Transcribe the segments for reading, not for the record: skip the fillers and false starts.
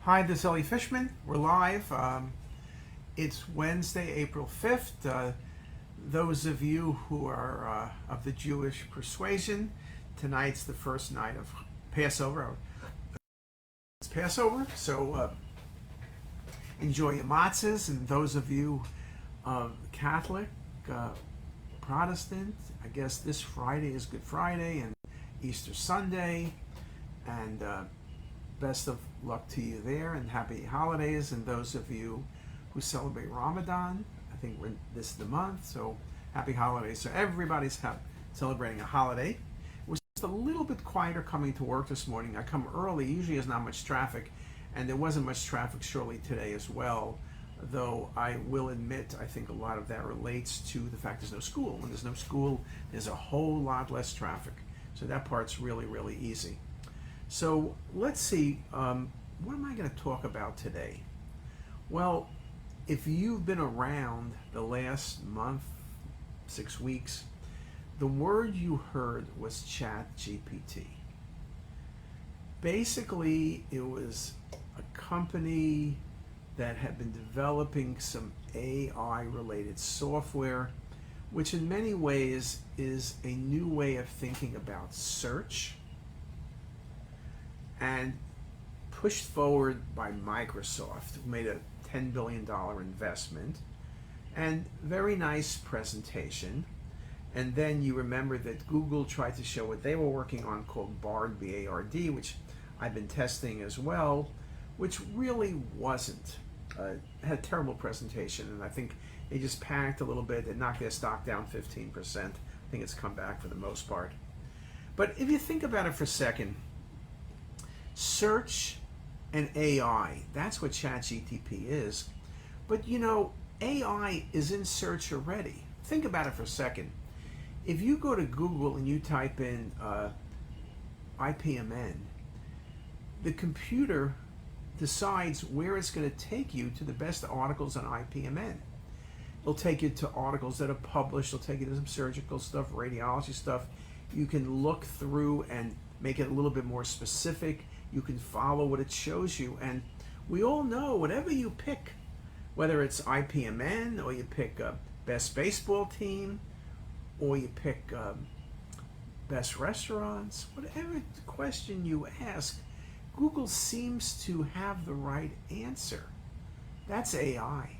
Hi, this is Ellie Fishman. We're live. It's Wednesday, April 5th. Those of you who are of the Jewish persuasion, tonight's the first night of Passover. It's Passover, so enjoy your matzahs. And those of you Catholic, Protestant, I guess this Friday is Good Friday and Easter Sunday. And best of luck to you there, and happy holidays. And those of you who celebrate Ramadan, I think this is the month, so happy holidays. So everybody's celebrating a holiday. It was just a little bit quieter coming to work this morning. I come early, usually there's not much traffic, and there wasn't much traffic surely today as well, though I will admit I think a lot of that relates to the fact there's no school. When there's no school, there's a whole lot less traffic. So that part's really, really easy. So let's see, what am I going to talk about today? Well, if you've been around the last month, 6 weeks, the word you heard was ChatGPT. Basically, it was a company that had been developing some AI-related software, which in many ways is a new way of thinking about search, and pushed forward by Microsoft, who made a $10 billion investment, and very nice presentation. And then you remember that Google tried to show what they were working on called Bard, B-A-R-D, which I've been testing as well, which really wasn't. Had a terrible presentation, and I think they just panicked a little bit and knocked their stock down 15%. I think it's come back for the most part. But if you think about it for a second, search and AI, that's what ChatGPT is. But you know, AI is in search already. Think about it for a second. If you go to Google and you type in IPMN, the computer decides where it's going to take you to the best articles on IPMN. It'll take you to articles that are published, it'll take you to some surgical stuff, radiology stuff. You can look through and make it a little bit more specific. You can follow what it shows you, and we all know whatever you pick, whether it's IPMN or you pick best baseball team or you pick best restaurants, whatever question you ask, Google seems to have the right answer. That's AI.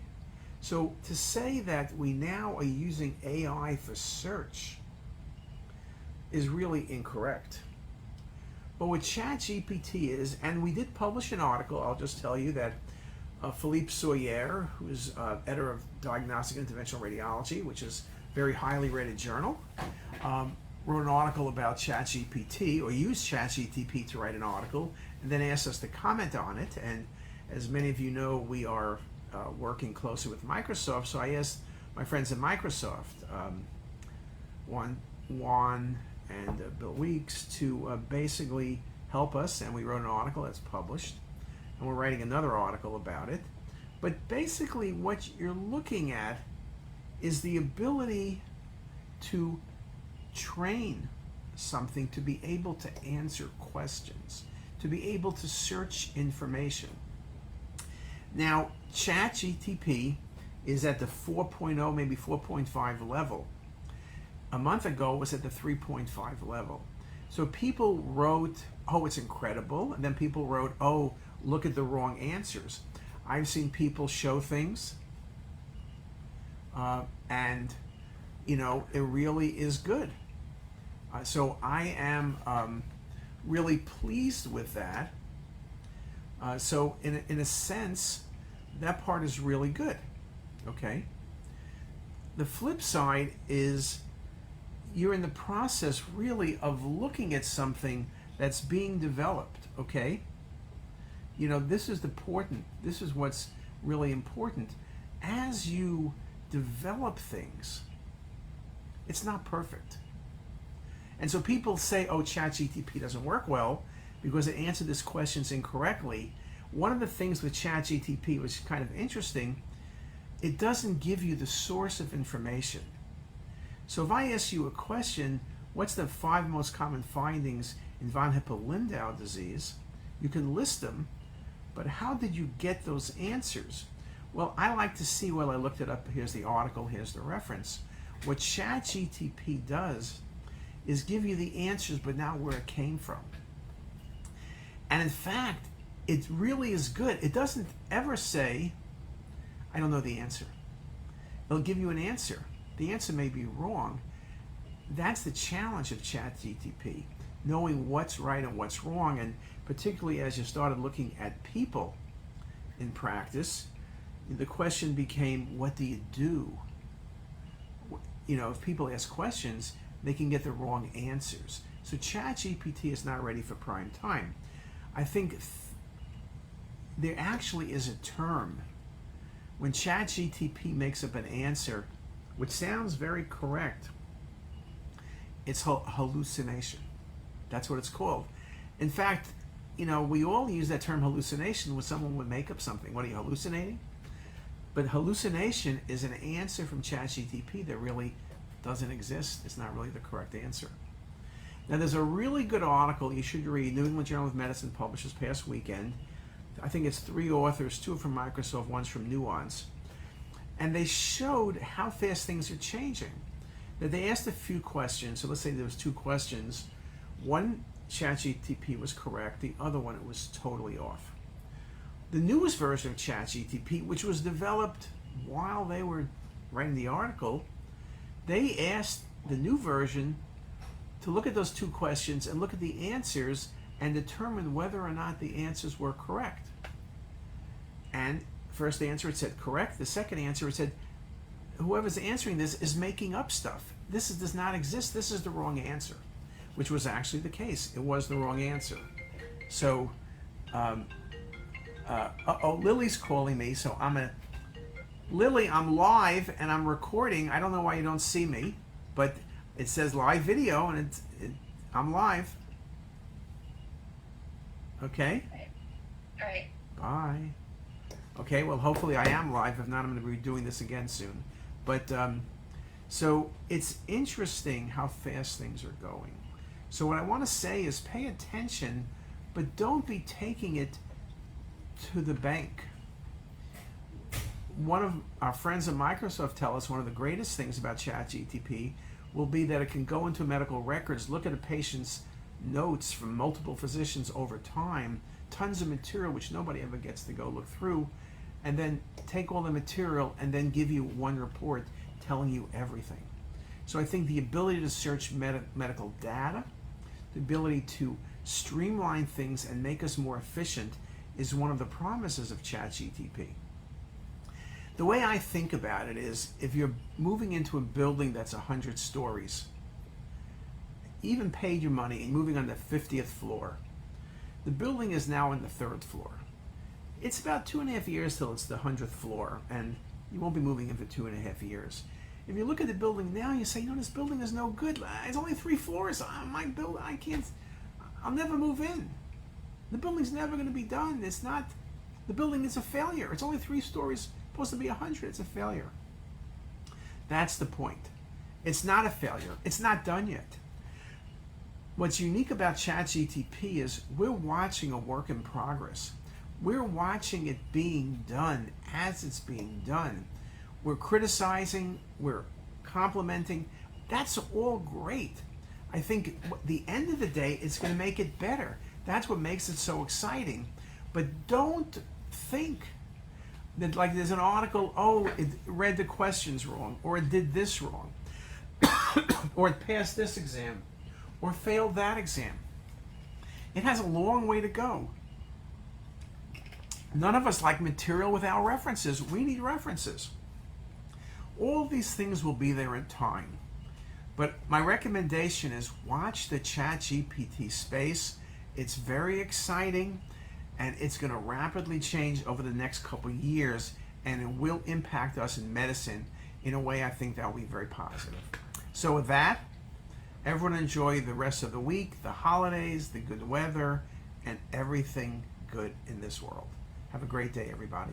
So to say that we now are using AI for search is really incorrect. But what ChatGPT is, and we did publish an article, I'll just tell you that Philippe Sawyer, who's editor of Diagnostic and Interventional Radiology, which is a very highly rated journal, wrote an article about ChatGPT, or used ChatGPT to write an article, and then asked us to comment on it. And as many of you know, we are working closely with Microsoft, so I asked my friends at Microsoft, Juan and Bill Weeks, to basically help us, and we wrote an article that's published, and we're writing another article about it. But basically what you're looking at is the ability to train something to be able to answer questions, to be able to search information. Now, ChatGPT is at the 4.0, maybe 4.5 level. A month ago it was at the 3.5 level. So people wrote, oh, it's incredible, and then people wrote, oh, look at the wrong answers. I've seen people show things, and you know, it really is good. So I am really pleased with that. So in a sense, that part is really good, okay? The flip side is you're in the process really of looking at something that's being developed, okay? You know, this is important. This is what's really important. As you develop things, it's not perfect. And so people say, oh, ChatGPT doesn't work well because it answered these questions incorrectly. One of the things with ChatGPT, which is kind of interesting, it doesn't give you the source of information. So if I ask you a question, what's the 5 most common findings in von Hippel-Lindau disease? You can list them, but how did you get those answers? Well, I like to see, well, I looked it up, here's the article, here's the reference. What ChatGPT does is give you the answers, but not where it came from. And in fact, it really is good. It doesn't ever say, I don't know the answer. It'll give you an answer. The answer may be wrong. That's the challenge of ChatGPT, knowing what's right and what's wrong, and particularly as you started looking at people in practice, the question became, what do you do? You know, if people ask questions, they can get the wrong answers. So ChatGPT is not ready for prime time. I think there actually is a term when ChatGPT makes up an answer, which sounds very correct. It's hallucination. That's what it's called. In fact, you know, we all use that term hallucination when someone would make up something. What are you hallucinating? But hallucination is an answer from ChatGPT that really doesn't exist. It's not really the correct answer. Now, there's a really good article you should read, New England Journal of Medicine published this past weekend. I think it's 3 authors, 2 from Microsoft, 1's from Nuance. And they showed how fast things are changing. That they asked a few questions. So let's say there was 2 questions. One, ChatGPT was correct. The other one, it was totally off. The newest version of ChatGPT, which was developed while they were writing the article, they asked the new version to look at those 2 questions and look at the answers and determine whether or not the answers were correct. And first answer, it said correct. The second answer, it said whoever's answering this is making up stuff. This does not exist. This is the wrong answer, which was actually the case. It was the wrong answer. So, Lily's calling me. So Lily, I'm live and I'm recording. I don't know why you don't see me, but it says live video and I'm live. Okay? All right. Bye. Okay, well, hopefully I am live. If not, I'm going to be doing this again soon. But, so it's interesting how fast things are going. So what I want to say is pay attention, but don't be taking it to the bank. One of our friends at Microsoft tell us one of the greatest things about ChatGPT will be that it can go into medical records, look at a patient's notes from multiple physicians over time, tons of material which nobody ever gets to go look through, and then take all the material and then give you one report telling you everything. So I think the ability to search medical data, the ability to streamline things and make us more efficient is one of the promises of ChatGPT. The way I think about it is, if you're moving into a building that's 100 stories, even paid your money and moving on the 50th floor, the building is now on the 3rd floor. It's about 2.5 years till it's the 100th floor, and you won't be moving in for 2.5 years. If you look at the building now, you say, you know, this building is no good. It's only 3 floors. My building, I'll never move in. The building's never going to be done. The building is a failure. It's only 3 stories, supposed to be 100. It's a failure. That's the point. It's not a failure. It's not done yet. What's unique about ChatGPT is we're watching a work in progress. We're watching it being done as it's being done. We're criticizing, we're complimenting. That's all great. I think at the end of the day, it's going to make it better. That's what makes it so exciting. But don't think that, like, there's an article, oh, it read the questions wrong, or it did this wrong, or it passed this exam, or failed that exam. It has a long way to go. None of us like material without references. We need references. All these things will be there in time. But my recommendation is watch the ChatGPT space. It's very exciting, and it's going to rapidly change over the next couple of years, and it will impact us in medicine in a way I think that will be very positive. So with that, everyone enjoy the rest of the week, the holidays, the good weather, and everything good in this world. Have a great day, everybody.